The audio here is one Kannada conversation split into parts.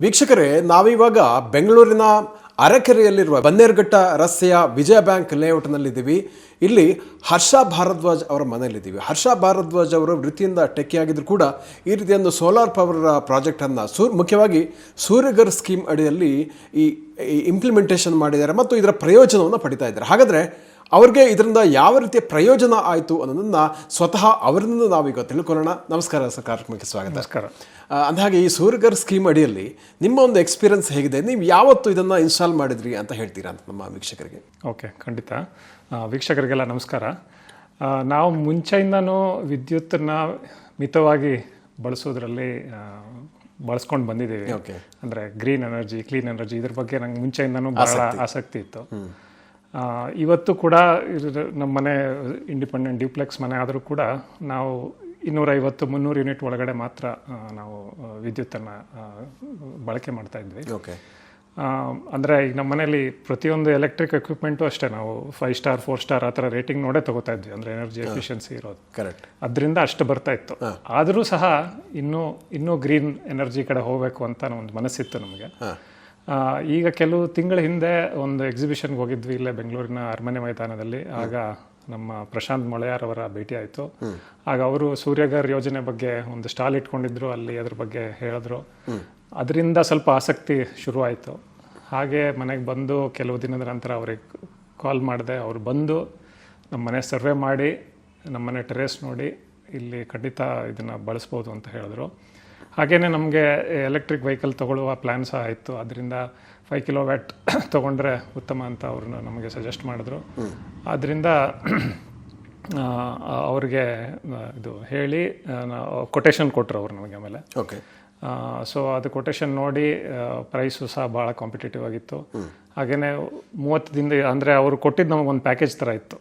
ವೀಕ್ಷಕರೇ, ನಾವಿವಾಗ ಬೆಂಗಳೂರಿನ ಅರಕೆರೆಯಲ್ಲಿರುವ ಬನ್ನೇರುಘಟ್ಟ ರಸ್ತೆಯ ವಿಜಯ ಬ್ಯಾಂಕ್ ಲೇಔಟ್ನಲ್ಲಿದ್ದೀವಿ. ಇಲ್ಲಿ ಹರ್ಷ ಭಾರದ್ವಾಜ್ ಅವರ ಮನೆಯಲ್ಲಿದ್ದೀವಿ. ಹರ್ಷ ಭಾರದ್ವಾಜ್ ಅವರು ವೃತ್ತಿಯಿಂದ ಟೆಕ್ಕಿಯಾಗಿದ್ರು ಕೂಡ ಈ ರೀತಿಯೊಂದು ಸೋಲಾರ್ ಪವರ್ ಪ್ರಾಜೆಕ್ಟನ್ನು ಮುಖ್ಯವಾಗಿ ಸೂರ್ಯಘರ್ ಸ್ಕೀಮ್ ಅಡಿಯಲ್ಲಿ ಈ ಇಂಪ್ಲಿಮೆಂಟೇಷನ್ ಮಾಡಿದ್ದಾರೆ ಮತ್ತು ಇದರ ಪ್ರಯೋಜನವನ್ನು ಪಡಿತಾ ಇದ್ದಾರೆ. ಹಾಗಾದರೆ ಅವ್ರಿಗೆ ಇದರಿಂದ ಯಾವ ರೀತಿಯ ಪ್ರಯೋಜನ ಆಯಿತು ಅನ್ನೋದನ್ನು ಸ್ವತಃ ಅವರಿಂದ ನಾವೀಗ ತಿಳ್ಕೊಳ್ಳೋಣ. ನಮಸ್ಕಾರ ಸರ್, ಕಾರ್ಯಕ್ರಮಕ್ಕೆ ಸ್ವಾಗತ. ನಮಸ್ಕಾರ. ಅಂದಹಾಗೆ ಈ ಸೂರ್ಯಘರ್ ಸ್ಕೀಮ್ ಅಡಿಯಲ್ಲಿ ನಿಮ್ಮ ಒಂದು ಎಕ್ಸ್ಪೀರಿಯನ್ಸ್ ಹೇಗಿದೆ, ನೀವು ಯಾವತ್ತು ಇದನ್ನು ಇನ್ಸ್ಟಾಲ್ ಮಾಡಿದ್ರಿ ಅಂತ ಹೇಳ್ತೀರಾ ಅಂತ ನಮ್ಮ ವೀಕ್ಷಕರಿಗೆ? ಓಕೆ, ಖಂಡಿತ. ವೀಕ್ಷಕರಿಗೆಲ್ಲ ನಮಸ್ಕಾರ. ನಾವು ಮುಂಚೆಯಿಂದನೂ ವಿದ್ಯುತ್ತನ್ನು ಮಿತವಾಗಿ ಬಳಸೋದ್ರಲ್ಲಿ ಬಳಸ್ಕೊಂಡು ಬಂದಿದ್ದೀವಿ. ಅಂದರೆ ಗ್ರೀನ್ ಎನರ್ಜಿ, ಕ್ಲೀನ್ ಎನರ್ಜಿ, ಇದ್ರ ಬಗ್ಗೆ ನಂಗೆ ಮುಂಚೆಯಿಂದನೂ ಬಹಳ ಆಸಕ್ತಿ ಇತ್ತು. ಇವತ್ತು ಕೂಡ ನಮ್ಮ ಮನೆ ಇಂಡಿಪೆಂಡೆಂಟ್ ಡ್ಯೂಪ್ಲೆಕ್ಸ್ ಮನೆ ಆದರೂ ಕೂಡ ನಾವು 250-300 ಯೂನಿಟ್ ಒಳಗಡೆ ಮಾತ್ರ ನಾವು ವಿದ್ಯುತ್ತನ್ನು ಬಳಕೆ ಮಾಡ್ತಾ ಇದ್ವಿ. ಅಂದರೆ ಈಗ ನಮ್ಮ ಮನೇಲಿ ಪ್ರತಿಯೊಂದು ಎಲೆಕ್ಟ್ರಿಕ್ ಎಕ್ವಿಪ್ಮೆಂಟು ಅಷ್ಟೇ ನಾವು 5 ಸ್ಟಾರ್ 4 ಸ್ಟಾರ್ ಆ ಥರ ರೇಟಿಂಗ್ ನೋಡೇ ತೊಗೋತಾ ಇದ್ವಿ. ಅಂದರೆ ಎನರ್ಜಿ ಎಫಿಷಿಯನ್ಸಿ ಇರೋದು. ಕರೆಕ್ಟ್. ಅದರಿಂದ ಅಷ್ಟು ಬರ್ತಾ ಇತ್ತು. ಆದರೂ ಸಹ ಇನ್ನೂ ಗ್ರೀನ್ ಎನರ್ಜಿ ಕಡೆ ಹೋಗಬೇಕು ಅಂತ ಒಂದು ಮನಸ್ಸಿತ್ತು ನಮಗೆ. ಈಗ ಕೆಲವು ತಿಂಗಳ ಹಿಂದೆ ಒಂದು ಎಕ್ಸಿಬಿಷನ್ಗೆ ಹೋಗಿದ್ವಿ ಇಲ್ಲೇ ಬೆಂಗಳೂರಿನ ಅರಮನೆ ಮೈದಾನದಲ್ಲಿ. ಆಗ ನಮ್ಮ ಪ್ರಶಾಂತ್ ಮೊಳೆಯಾರ್ ಅವರ ಭೇಟಿ ಆಯಿತು. ಆಗ ಅವರು ಸೂರ್ಯಘರ್ ಯೋಜನೆ ಬಗ್ಗೆ ಒಂದು ಸ್ಟಾಲ್ ಇಟ್ಕೊಂಡಿದ್ರು, ಅಲ್ಲಿ ಅದ್ರ ಬಗ್ಗೆ ಹೇಳಿದ್ರು. ಅದರಿಂದ ಸ್ವಲ್ಪ ಆಸಕ್ತಿ ಶುರುವಾಯಿತು. ಹಾಗೆ ಮನೆಗೆ ಬಂದು ಕೆಲವು ದಿನದ ನಂತರ ಅವ್ರಿಗೆ ಕಾಲ್ ಮಾಡಿದೆ. ಅವರು ಬಂದು ನಮ್ಮ ಮನೆ ಸರ್ವೆ ಮಾಡಿ ನಮ್ಮ ಮನೆ ಟೆರೇಸ್ ನೋಡಿ ಇಲ್ಲಿ ಖಂಡಿತ ಇದನ್ನು ಬಳಸ್ಬೋದು ಅಂತ ಹೇಳಿದ್ರು. ಹಾಗೆಯೇ ನಮಗೆ ಎಲೆಕ್ಟ್ರಿಕ್ ವೆಹಿಕಲ್ ತೊಗೊಳ್ಳುವ ಪ್ಲ್ಯಾನ್ ಸಹ ಇತ್ತು. ಅದರಿಂದ 5 ಕಿಲೋವ್ಯಾಟ್ ತೊಗೊಂಡ್ರೆ ಉತ್ತಮ ಅಂತ ಅವ್ರನ್ನ ನಮಗೆ ಸಜೆಸ್ಟ್ ಮಾಡಿದ್ರು. ಆದ್ದರಿಂದ ಅವ್ರಿಗೆ ಇದು ಹೇಳಿ ಕೊಟೇಶನ್ ಕೊಟ್ಟರು ಅವರು ನಮಗೆ. ಆಮೇಲೆ ಸೊ ಅದು ಕೊಟೇಶನ್ ನೋಡಿ ಪ್ರೈಸು ಸಹ ಭಾಳ ಕಾಂಪಿಟೇಟಿವ್ ಆಗಿತ್ತು. ಹಾಗೆಯೇ 30 ದಿನ ಅಂದರೆ ಅವರು ಕೊಟ್ಟಿದ್ದು ನಮಗೆ ಒಂದು ಪ್ಯಾಕೇಜ್ ಥರ ಇತ್ತು.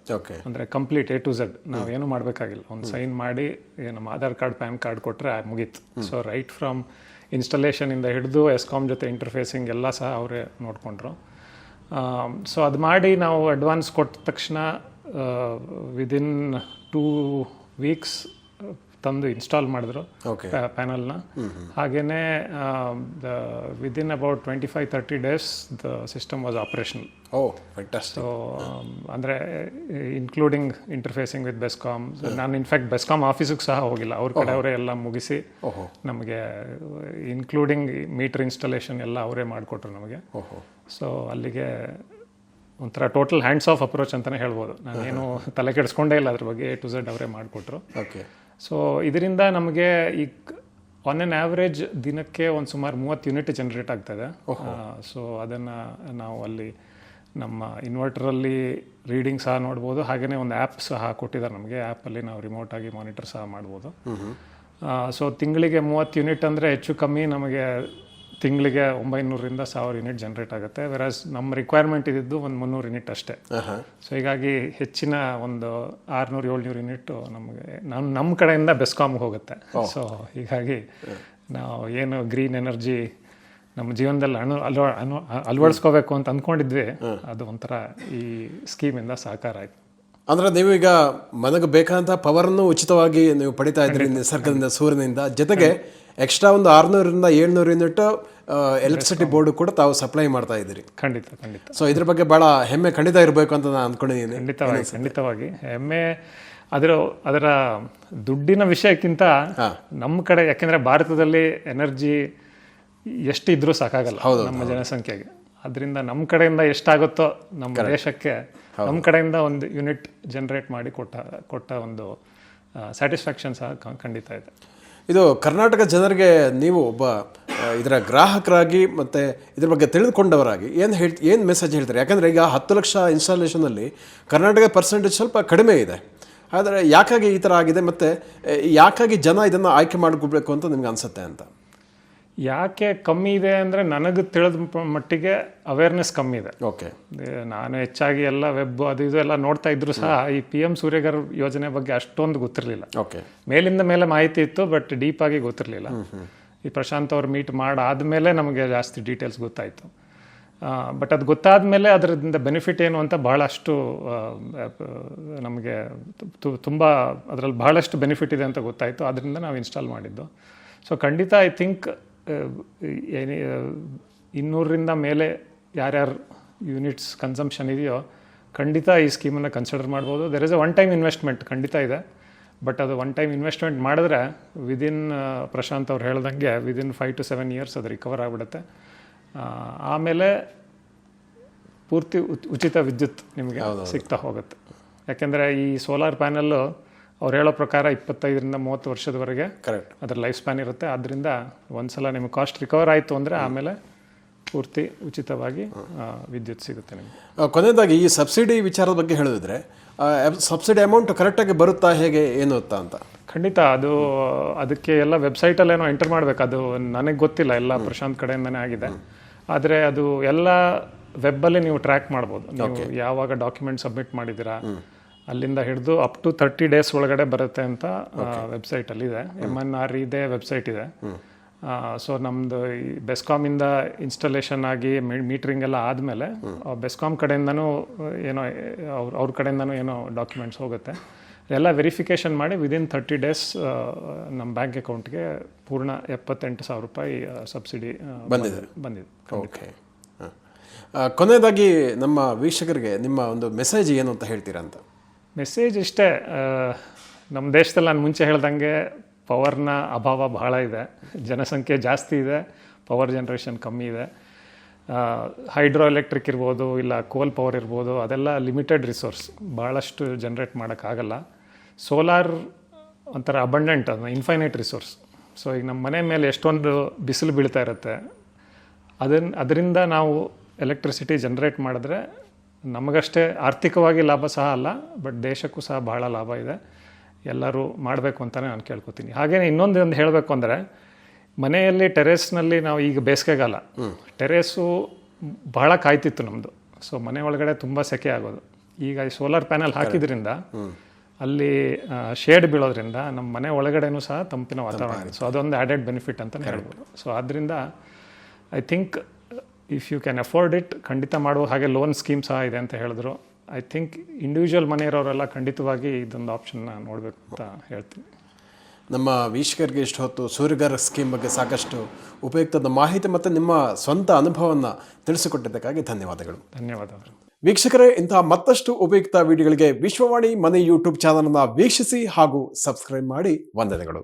ಅಂದರೆ ಕಂಪ್ಲೀಟ್ A to Z, ನಾವೇನು ಮಾಡಬೇಕಾಗಿಲ್ಲ. ಒಂದು ಸೈನ್ ಮಾಡಿ ನಮ್ಮ ಆಧಾರ್ ಕಾರ್ಡ್, ಪ್ಯಾನ್ ಕಾರ್ಡ್ ಕೊಟ್ಟರೆ ಮುಗೀತು. ಸೊ ರೈಟ್ ಫ್ರಮ್ ಇನ್ಸ್ಟಾಲೇಷನಿಂದ ಹಿಡಿದು ಎಸ್ಕಾಮ್ ಜೊತೆ ಇಂಟರ್ಫೇಸಿಂಗ್ ಎಲ್ಲ ಸಹ ಅವರೇ ನೋಡಿಕೊಂಡ್ರು. ಸೊ ಅದು ಮಾಡಿ ನಾವು ಅಡ್ವಾನ್ಸ್ ಕೊಟ್ಟ ತಕ್ಷಣ ವಿದಿನ್ 2 ವೀಕ್ಸ್ ತಂದು ಇನ್ಸ್ಟಾಲ್ ಮಾಡಿದ್ರು ಪ್ಯಾನಲ್ನ. ಹಾಗೆಯೇ within about 25-30 days the system was operational. So ಅಂದರೆ ಇನ್ಕ್ಲೂಡಿಂಗ್ ಇಂಟರ್ಫೇಸಿಂಗ್ ವಿತ್ ಬೆಸ್ಕಾಮ್. ನಾನು ಇನ್ಫ್ಯಾಕ್ಟ್ ಬೆಸ್ಕಾಮ್ ಆಫೀಸಿಗೆ ಸಹ ಹೋಗಿಲ್ಲ, ಅವ್ರ ಕಡೆ ಅವರೇ ಎಲ್ಲ ಮುಗಿಸಿ ನಮಗೆ ಇನ್ಕ್ಲೂಡಿಂಗ್ ಮೀಟರ್ ಇನ್ಸ್ಟಾಲೇಷನ್ ಎಲ್ಲ ಅವರೇ ಮಾಡಿಕೊಟ್ರು ನಮಗೆ. ಸೊ ಅಲ್ಲಿಗೆ ಒಂಥರ ಟೋಟಲ್ ಹ್ಯಾಂಡ್ಸ್ ಆಫ್ ಅಪ್ರೋಚ್ ಅಂತಲೇ ಹೇಳ್ಬೋದು. ನಾನೇನು ತಲೆ ಕೆಡಿಸ್ಕೊಂಡೇ ಇಲ್ಲ ಅದ್ರ ಬಗ್ಗೆ. A to Z ಅವರೇ ಮಾಡಿಕೊಟ್ರು. ಸೊ ಇದರಿಂದ ನಮಗೆ ಈಗ ಆನ್ ಆನ್ ಆ್ಯಾವ್ರೇಜ್ ದಿನಕ್ಕೆ ಒಂದು ಸುಮಾರು 30 ಯೂನಿಟ್ ಜನರೇಟ್ ಆಗ್ತಾಯಿದೆ. ಸೊ ಅದನ್ನು ನಾವು ಅಲ್ಲಿ ನಮ್ಮ ಇನ್ವರ್ಟರಲ್ಲಿ ರೀಡಿಂಗ್ ಸಹ ನೋಡ್ಬೋದು. ಹಾಗೆಯೇ ಒಂದು ಆ್ಯಪ್ ಸಹ ಕೊಟ್ಟಿದ್ದಾರೆ ನಮಗೆ. ಆ್ಯಪಲ್ಲಿ ನಾವು ರಿಮೋಟಾಗಿ ಮಾನಿಟರ್ ಸಹ ಮಾಡ್ಬೋದು. ಸೊ ತಿಂಗಳಿಗೆ 30 ಯೂನಿಟ್ ಅಂದರೆ ಹೆಚ್ಚು ಕಮ್ಮಿ ನಮಗೆ ತಿಂಗಳಿಗೆ 900ರಿಂದ 1000 ಯೂನಿಟ್ ಜನರೇಟ್ ಆಗುತ್ತೆ. ವೆರಾಸ್ ನಮ್ಮ ರಿಕ್ವೈರ್ಮೆಂಟ್ ಇದ್ದಿದ್ದು ಒಂದು 300 ಯೂನಿಟ್ ಅಷ್ಟೇ. ಸೊ ಹೀಗಾಗಿ ಹೆಚ್ಚಿನ ಒಂದು 600-700 ಯೂನಿಟ್ ನಮಗೆ ನಮ್ಮ ಕಡೆಯಿಂದ ಬೆಸ್ಕಾಮ್ಗೆ ಹೋಗುತ್ತೆ. ಸೊ ಹೀಗಾಗಿ ನಾವು ಏನು ಗ್ರೀನ್ ಎನರ್ಜಿ ನಮ್ಮ ಜೀವನದಲ್ಲಿ ಅಳವಡಿಸ್ಕೋಬೇಕು ಅಂತ ಅಂದ್ಕೊಂಡಿದ್ವಿ, ಅದು ಒಂಥರ ಈ ಸ್ಕೀಮಿಂದ ಸಹಕಾರ ಆಯಿತು. ಅಂದರೆ ನೀವು ಈಗ ಮನೆಗೆ ಬೇಕಾದಂಥ ಪವರನ್ನು ಉಚಿತವಾಗಿ ನೀವು ಪಡಿತಾ ಇದ್ರಿ ನಿಸರ್ಗದಿಂದ, ಸೂರ್ಯನಿಂದ. ಜೊತೆಗೆ ಎಕ್ಸ್ಟ್ರಾ ಒಂದು 600-700 ಯೂನಿಟ್ ಎಲೆಕ್ಟ್ರಿಸಿಟಿ ಬೋರ್ಡ್ ಕೂಡ ತಾವು ಸಪ್ಲೈ ಮಾಡ್ತಾ ಇದ್ದೀರಿ. ಖಂಡಿತ. ಸೊ ಇದ್ರ ಬಗ್ಗೆ ಭಾಳ ಹೆಮ್ಮೆ ಖಂಡಿತ ಇರಬೇಕು ಅಂತ ನಾನು ಅಂದ್ಕೊಂಡಿದ್ದೀನಿ. ಖಂಡಿತವಾಗಿ ಹೆಮ್ಮೆ. ಅದರ ದುಡ್ಡಿನ ವಿಷಯಕ್ಕಿಂತ ನಮ್ಮ ಕಡೆ, ಯಾಕೆಂದರೆ ಭಾರತದಲ್ಲಿ ಎನರ್ಜಿ ಎಷ್ಟಿದ್ರೂ ಸಾಕಾಗಲ್ಲ ನಮ್ಮ ಜನಸಂಖ್ಯೆಗೆ. ಅದರಿಂದ ನಮ್ಮ ಕಡೆಯಿಂದ ಎಷ್ಟಾಗುತ್ತೋ ನಮ್ಮ ದೇಶಕ್ಕೆ ನಮ್ಮ ಕಡೆಯಿಂದ ಒಂದು ಯೂನಿಟ್ ಜನರೇಟ್ ಮಾಡಿ ಕೊಟ್ಟ ಒಂದು ಸ್ಯಾಟಿಸ್ಫ್ಯಾಕ್ಷನ್ ಸಹ ಖಂಡಿತ ಇದೆ. ಇದು ಕರ್ನಾಟಕ ಜನರಿಗೆ ನೀವು ಒಬ್ಬ ಇದರ ಗ್ರಾಹಕರಾಗಿ ಮತ್ತು ಇದ್ರ ಬಗ್ಗೆ ತಿಳಿದುಕೊಂಡವರಾಗಿ ಏನು ಮೆಸೇಜ್ ಹೇಳ್ತಾರೆ? ಯಾಕಂದರೆ ಈಗ 10 ಲಕ್ಷ ಇನ್ಸ್ಟಾಲೇಷನಲ್ಲಿ ಕರ್ನಾಟಕ ಪರ್ಸೆಂಟೇಜ್ ಸ್ವಲ್ಪ ಕಡಿಮೆ ಇದೆ. ಆದರೆ ಯಾಕಾಗಿ ಈ ಥರ ಆಗಿದೆ ಮತ್ತು ಯಾಕಾಗಿ ಜನ ಇದನ್ನು ಆಯ್ಕೆ ಮಾಡ್ಕೋಬೇಕು ಅಂತ ನಿಮ್ಗೆ ಅನಿಸುತ್ತೆ ಅಂತ? ಯಾಕೆ ಕಮ್ಮಿ ಇದೆ ಅಂದರೆ ನನಗೆ ತಿಳಿದ ಮಟ್ಟಿಗೆ ಅವೇರ್ನೆಸ್ ಕಮ್ಮಿ ಇದೆ. ನಾನು ಹೆಚ್ಚಾಗಿ ಎಲ್ಲ ವೆಬ್ ಅದು ಇದು ಎಲ್ಲ ನೋಡ್ತಾ ಇದ್ರು ಸಹ ಈ PM ಸೂರ್ಯಘರ್ ಯೋಜನೆ ಬಗ್ಗೆ ಅಷ್ಟೊಂದು ಗೊತ್ತಿರಲಿಲ್ಲ. ಮೇಲಿಂದ ಮೇಲೆ ಮಾಹಿತಿ ಇತ್ತು, ಬಟ್ ಡೀಪಾಗಿ ಗೊತ್ತಿರಲಿಲ್ಲ. ಈ ಪ್ರಶಾಂತ್ ಅವ್ರು ಮೀಟ್ ಮಾಡಾದ್ಮೇಲೆ ನಮಗೆ ಜಾಸ್ತಿ ಡೀಟೇಲ್ಸ್ ಗೊತ್ತಾಯಿತು. ಬಟ್ ಅದು ಗೊತ್ತಾದ ಮೇಲೆ ಅದರಿಂದ ಬೆನಿಫಿಟ್ ಏನು ಅಂತ ಬಹಳಷ್ಟು ನಮಗೆ ತುಂಬ ಅದರಲ್ಲಿ ಬಹಳಷ್ಟು ಬೆನಿಫಿಟ್ ಇದೆ ಅಂತ ಗೊತ್ತಾಯಿತು. ಅದರಿಂದ ನಾವು ಇನ್ಸ್ಟಾಲ್ ಮಾಡಿದ್ದು. ಸೊ ಖಂಡಿತ ಐ ಥಿಂಕ್ ಏನೇ 200ರಿಂದ ಮೇಲೆ ಯಾರ್ಯಾರು ಯೂನಿಟ್ಸ್ ಕನ್ಸಂಪ್ಷನ್ ಇದೆಯೋ ಖಂಡಿತ ಈ ಸ್ಕೀಮನ್ನು ಕನ್ಸಿಡರ್ ಮಾಡ್ಬೋದು. There is a one time investment ಖಂಡಿತ ಇದೆ, ಬಟ್ ಅದು ಒನ್ ಟೈಮ್ ಇನ್ವೆಸ್ಟ್ಮೆಂಟ್ ಮಾಡಿದ್ರೆ ವಿದಿನ್ ಪ್ರಶಾಂತ್ ಅವ್ರು ಹೇಳ್ದಂಗೆ ವಿದಿನ್ 5 to 7 years ಅದು ರಿಕವರ್ ಆಗಿಬಿಡುತ್ತೆ. ಆಮೇಲೆ ಪೂರ್ತಿ ಉಚಿತ ವಿದ್ಯುತ್ ನಿಮಗೆ ಸಿಗ್ತಾ ಹೋಗುತ್ತೆ. ಯಾಕೆಂದರೆ ಈ ಸೋಲಾರ್ ಪ್ಯಾನಲ್ಲು ಅವ್ರು ಹೇಳೋ ಪ್ರಕಾರ 25ರಿಂದ 30 ವರ್ಷದವರೆಗೆ ಕರೆಕ್ಟ್ ಅದರ ಲೈಫ್ ಸ್ಪ್ಯಾನ್ ಇರುತ್ತೆ. ಆದ್ದರಿಂದ ಒಂದ್ಸಲ ನಿಮಗೆ ಕಾಸ್ಟ್ ರಿಕವರ್ ಆಯಿತು ಅಂದರೆ ಆಮೇಲೆ ಪೂರ್ತಿ ಉಚಿತವಾಗಿ ವಿದ್ಯುತ್ ಸಿಗುತ್ತೆ ನಿಮಗೆ. ಕೊನೆಯದಾಗಿ ಈ ಸಬ್ಸಿಡಿ ವಿಚಾರದ ಬಗ್ಗೆ ಹೇಳಿದ್ರೆ ಸಬ್ಸಿಡಿ ಅಮೌಂಟ್ ಕರೆಕ್ಟಾಗಿ ಬರುತ್ತಾ, ಹೇಗೆ ಏನು ಅಂತ? ಖಂಡಿತ ಅದಕ್ಕೆ ಎಲ್ಲ ವೆಬ್ಸೈಟಲ್ಲೇನೋ ಎಂಟರ್ ಮಾಡಬೇಕು. ಅದು ನನಗೆ ಗೊತ್ತಿಲ್ಲ, ಎಲ್ಲ ಪ್ರಶಾಂತ್ ಕಡೆಯಿಂದನೇ ಆಗಿದೆ. ಆದರೆ ಅದು ಎಲ್ಲ ವೆಬ್ಬಲ್ಲಿ ನೀವು ಟ್ರ್ಯಾಕ್ ಮಾಡ್ಬೋದು. ನೀವು ಯಾವಾಗ ಡಾಕ್ಯುಮೆಂಟ್ ಸಬ್ಮಿಟ್ ಮಾಡಿದ್ದೀರಾ ಅಲ್ಲಿಂದ ಹಿಡಿದು ಅಪ್ ಟು 30 days ಒಳಗಡೆ ಬರುತ್ತೆ ಅಂತ ವೆಬ್ಸೈಟಲ್ಲಿದೆ. MNR ಇದೆ, ವೆಬ್ಸೈಟ್ ಇದೆ. ಸೊ ನಮ್ಮದು ಈ ಬೆಸ್ಕಾಮಿಂದ ಇನ್ಸ್ಟಾಲೇಷನ್ ಆಗಿ ಮೀಟ್ರಿಂಗ್ ಎಲ್ಲ ಆದಮೇಲೆ ಬೆಸ್ಕಾಮ್ ಕಡೆಯಿಂದನೂ ಏನೋ ಅವ್ರ ಕಡೆಯಿಂದನೂ ಏನೋ ಡಾಕ್ಯುಮೆಂಟ್ಸ್ ಹೋಗುತ್ತೆ. ಎಲ್ಲ ವೆರಿಫಿಕೇಷನ್ ಮಾಡಿ ವಿದಿನ್ 30 days ನಮ್ಮ ಬ್ಯಾಂಕ್ ಅಕೌಂಟ್ಗೆ ಪೂರ್ಣ 78,000 ರೂಪಾಯಿ ಸಬ್ಸಿಡಿ ಬಂದಿದೆ. ಓಕೆ. ಕೊನೆಯದಾಗಿ ನಮ್ಮ ವೀಕ್ಷಕರಿಗೆ ನಿಮ್ಮ ಒಂದು ಮೆಸೇಜ್ ಏನು ಅಂತ ಹೇಳ್ತೀರಾ ಅಂತ? ಮೆಸೇಜ್ ಇಷ್ಟೇ, ನಮ್ಮ ದೇಶದಲ್ಲಿ ನಾನು ಮುಂಚೆ ಹೇಳ್ದಂಗೆ ಪವರ್ನ ಅಭಾವ ಬಹಳ ಇದೆ, ಜನಸಂಖ್ಯೆ ಜಾಸ್ತಿ ಇದೆ, ಪವರ್ ಜನ್ರೇಷನ್ ಕಮ್ಮಿ ಇದೆ. ಹೈಡ್ರೋ ಎಲೆಕ್ಟ್ರಿಕ್ ಇರ್ಬೋದು, ಇಲ್ಲ ಕೋಲ್ ಪವರ್ ಇರ್ಬೋದು, ಅದೆಲ್ಲ ಲಿಮಿಟೆಡ್ ರಿಸೋರ್ಸ್, ಭಾಳಷ್ಟು ಜನ್ರೇಟ್ ಮಾಡೋಕ್ಕಾಗಲ್ಲ. ಸೋಲಾರ್ ಒಂಥರ ಅಬಂಡೆಂಟ್, ಅದು ಇನ್ಫೈನೈಟ್ ರಿಸೋರ್ಸ್. ಸೊ ಈಗ ನಮ್ಮ ಮನೆ ಮೇಲೆ ಎಷ್ಟೊಂದು ಬಿಸಿಲು ಬೀಳ್ತಾ ಇರುತ್ತೆ, ಅದರಿಂದ ನಾವು ಎಲೆಕ್ಟ್ರಿಸಿಟಿ ಜನ್ರೇಟ್ ಮಾಡಿದ್ರೆ ನಮಗಷ್ಟೇ ಆರ್ಥಿಕವಾಗಿ ಲಾಭ ಸಹ ಅಲ್ಲ, ಬಟ್ ದೇಶಕ್ಕೂ ಸಹ ಭಾಳ ಲಾಭ ಇದೆ. ಎಲ್ಲರೂ ಮಾಡಬೇಕು ಅಂತಲೇ ನಾನು ಕೇಳ್ಕೊತೀನಿ. ಹಾಗೆಯೇ ಇನ್ನೊಂದು ಹೇಳಬೇಕು ಅಂದರೆ, ಮನೆಯಲ್ಲಿ ಟೆರೇಸ್ನಲ್ಲಿ ನಾವು ಈಗ ಬೇಸಿಗೆಗಾಲ ಟೆರೇಸು ಬಹಳ ಕಾಯ್ತಿತ್ತು ನಮ್ಮದು. ಸೊ ಮನೆ ಒಳಗಡೆ ತುಂಬ ಸೆಕೆ ಆಗೋದು. ಈಗ ಈ ಸೋಲಾರ್ ಪ್ಯಾನಲ್ ಹಾಕಿದ್ರಿಂದ ಅಲ್ಲಿ ಶೇಡ್ ಬೀಳೋದ್ರಿಂದ ನಮ್ಮ ಮನೆ ಒಳಗಡೆನೂ ಸಹ ತಂಪಿನ ವಾತಾವರಣ. ಸೊ ಅದೊಂದು ಆ್ಯಡೆಡ್ ಬೆನಿಫಿಟ್ ಅಂತಲೇ ಹೇಳ್ಬೋದು. ಸೊ ಆದ್ದರಿಂದ I think if you can afford it ಖಂಡಿತ ಮಾಡುವ. ಹಾಗೆ ಲೋನ್ ಸ್ಕೀಮ್ ಸಹ ಇದೆ ಅಂತ ಹೇಳಿದ್ರು. ಐ ಥಿಂಕ್ ಇಂಡಿವಿಜುವಲ್ ಮನೆ ಇರೋರೆಲ್ಲ ಖಂಡಿತವಾಗಿ ಇದೊಂದು ಆಪ್ಷನ್ನ ನೋಡಬೇಕು ಅಂತ ಹೇಳ್ತೀನಿ. ನಮ್ಮ ವೀಕ್ಷಕರಿಗೆ ಇಷ್ಟು ಹೊತ್ತು ಸೂರ್ಯಘರ್ ಸ್ಕೀಮ್ ಬಗ್ಗೆ ಸಾಕಷ್ಟು ಉಪಯುಕ್ತದ ಮಾಹಿತಿ ಮತ್ತು ನಿಮ್ಮ ಸ್ವಂತ ಅನುಭವವನ್ನು ತಿಳಿಸಿಕೊಟ್ಟಿದ್ದಕ್ಕಾಗಿ ಧನ್ಯವಾದಗಳು. ಧನ್ಯವಾದಗಳು ವೀಕ್ಷಕರೇ. ಇಂತಹ ಮತ್ತಷ್ಟು ಉಪಯುಕ್ತ ವಿಡಿಯೋಗಳಿಗೆ ವಿಶ್ವವಾಣಿ ಮನೆ ಯೂಟ್ಯೂಬ್ ಚಾನಲನ್ನು ವೀಕ್ಷಿಸಿ ಹಾಗೂ ಸಬ್ಸ್ಕ್ರೈಬ್ ಮಾಡಿ. ವಂದನೆಗಳು.